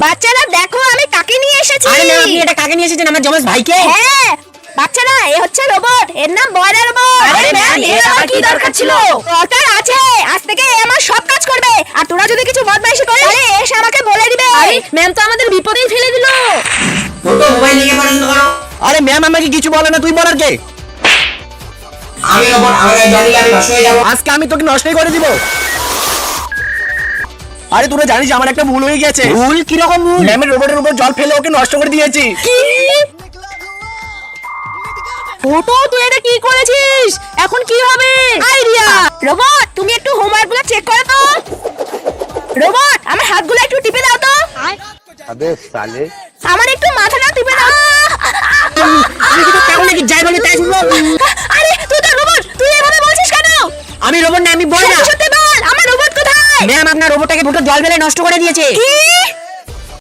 বাচ্চারা দেখো আমি কাকে নিয়ে এসেছি। আরে ম্যাম, আপনি এটা কাকে নিয়ে এসেছেন? আমার জমজ ভাইকে। হ্যাঁ বাচ্চারা, এ হচ্ছে রোবট, এর নাম বয়রা রোবট। আরে ম্যাম, এর আবার কি দরকার ছিল? দরকার আছে, আজ থেকে এ আমার সব কাজ করবে। আর তোরা যদি কিছু বদমাইশি করিস তাহলে এসে আমাকে বলে দিবে। আরে ম্যাম তো আমাদের বিপদেই ফেলে দিল। মোবাইল নিয়ে পছন্দ করো। আরে ম্যাম আমাকে কিছু বলে না, তুই বলার কে? আমি রোবট, আমাকে জানি আমি নষ্ট হয়ে যাবো। আজকে আমি তোকে নষ্টই করে দিব। আরে তোরা জানিস আমার একটা ভুল হয়ে গেছে। ভুল? কিরকম ভুল? ম্যামের রোবটের উপর জল ফেলে ওকে নষ্ট করে দিয়েছি। কি? ফটো, তুই এটা কি করেছিস? এখন কি হবে? আইডিয়া। রোবট তুমি একটু হোমওয়ার্কগুলো চেক করো তো। রোবট আমার হাতগুলো একটু টিপে দাও তো। আবে সালে, আমার একটু মাথাটা টিপে দাও। আমি কিন্তু তাহলে কি যাই বলি তাই শুনবো? আরে তুই তো রোবট, তুই এভাবে বলছিস কেন? আমি রোবট না, আমি বয়রা। সত্যি বল, আমার রোবট কোথায়? ম্যাম আপনার রোবটটাকে ফুটো জল ফেলে নষ্ট করে দিয়েছে। কি?